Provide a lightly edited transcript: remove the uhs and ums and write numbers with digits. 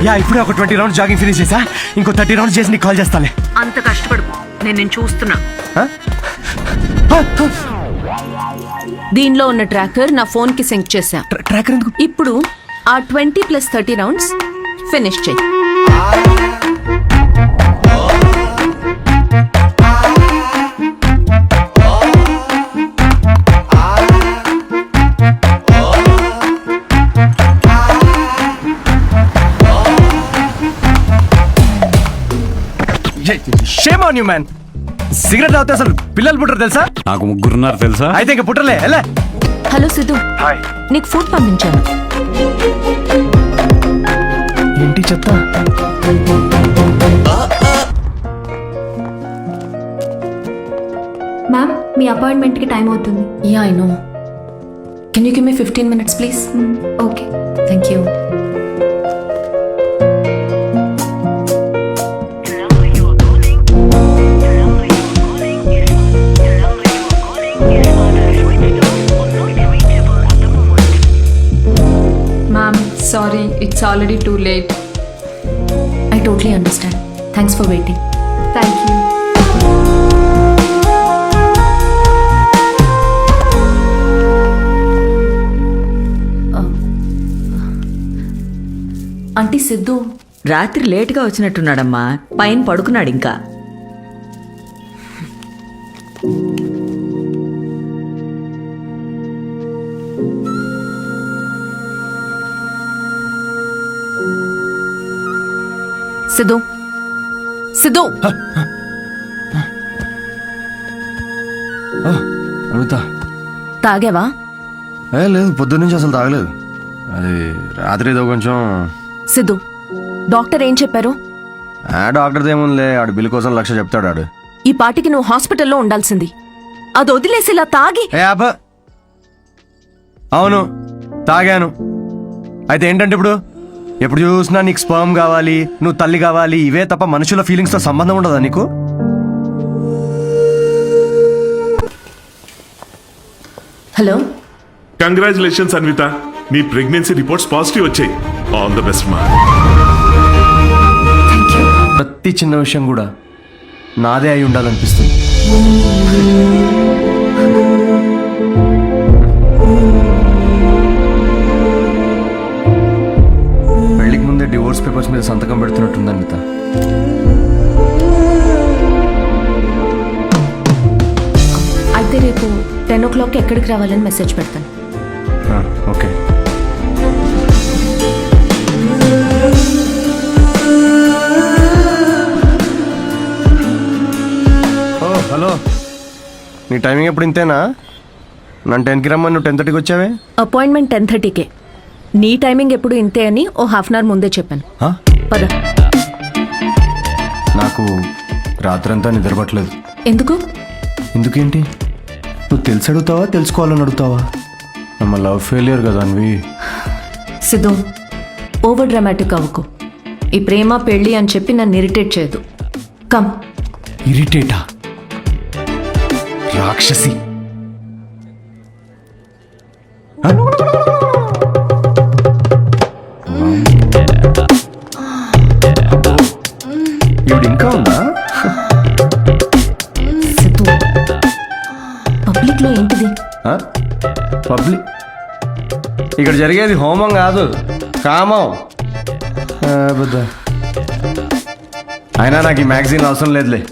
Yeah ఇప్పుడే ఒక 20 rounds jogging finish చేసా. ఇంకో 30 రౌండ్స్ చేసి నీకు కాల్ చేస్తాలే. అంత కష్టపడు, నేను చూస్తున్నా. దీనిలో ఉన్న ట్రాకర్ నా ఫోన్ కి సింక్ చేశా. ట్రాకర్ ఎందుకు? ఇప్పుడు ఆ 20 + 30 రౌండ్స్ ఫినిష్ చేయి. Shame on you man. Cigarette తాగితే అసలు పిల్లలు పుట్టరు తెలుసా? నాకు ముగ్గురున్నారు తెలుసా? అయితే ఇంక పుట్టలే. ఎలా? హలో సిద్ధు, నీకు ఫుడ్ పంపించాను. ఏంటి చెప్తా? మ్యామ్, మీ అపాయింట్మెంట్కి టైం అవుతుంది. Yeah I know. Can you give me 15 minutes please? Okay. Thank you. Ma'am, sorry, it's already too late. I totally understand. Thanks for waiting. Thank you. Aunty Siddhu రాత్రి లేటుగా వచ్చినట్టున్నాడమ్మా. పైన పడుకున్నాడు ఇంకా. సిద్ధు, సిద్ధు, అడుగుతా. తాగావా? లేదు, పొద్దున్న నుంచి అసలు తాగలేదు. అది రాత్రి ఏదో కొంచెం. సిద్ధు, డాక్టర్ ఏం చెప్పారు? డాక్టర్ ఏముందిలే, ఆడు బిల్లు కోసం 1,00,000 చెప్తాడు ఆడు. ఈ పాటికి నువ్వు హాస్పిటల్లో ఉండాల్సింది. అది వదిలేసి ఇలా తాగి. అవును, తాగాను. అయితే ఏంటంటే ఇప్పుడు ఎప్పుడు చూసినా నీకు స్పర్మ్ కావాలి, నువ్వు తల్లి కావాలి, ఇవే తప్ప మనుషుల ఫీలింగ్స్ తో సంబంధం ఉండదా నీకు? హలో, కంగ్రాచులేషన్స్ అన్విత, నీ ప్రెగ్నెన్సీ రిపోర్ట్స్ పాజిటివ్ వచ్చాయి. ఆల్ ద బెస్ట్ మా. ప్రతి చిన్న విషయం కూడా నాదే అయి ఉండాలనిపిస్తుంది. పెళ్లికి ముందే డివోర్స్ పేపర్స్ మీద సంతకం పెడుతున్నట్టుంది అనిత. అయితే రేపు 10 o'clock ఎక్కడికి రావాలని మెసేజ్ పెడతాను. ఓకే. హలో, నీ టైమింగ్ ఎప్పుడు ఇంతేనా? నన్ను 10కి రమ్మని నువ్వు 10:30కి వచ్చావే. అపాయింట్మెంట్ 10:30కే. నీ టైమింగ్ ఎప్పుడు ఇంతే అని ఓ ½ hour ముందే చెప్పాను. పద. నాకు రాత్రంతా నిద్రపట్టలేదు. ఎందుకు? ఎందుకేంటి? నువ్వు తెలిసి అడుగుతావా, తెలుసుకోవాలని అడుగుతావా? నమ్మ లవ్ ఫెయిలియర్ కదా అన్వి. సిద్ధు, ఓవర్ డ్రామాటిక్ అవ్వకు. ఈ ప్రేమ పెళ్ళి అని చెప్పి నన్ను ఇరిటేట్ చేయదు. కమ్. ఇరిటేటా? రాక్షసి. ఇప్పుడు ఇంకా ఉందా? సిద్ధు, పబ్లిక్ లో ఏంటిది? పబ్లిక్ ఇక్కడ జరిగేది హోమం కాదు, కామం. అయినా నాకు ఈ మ్యాగజైన్ అవసరం లేదులే.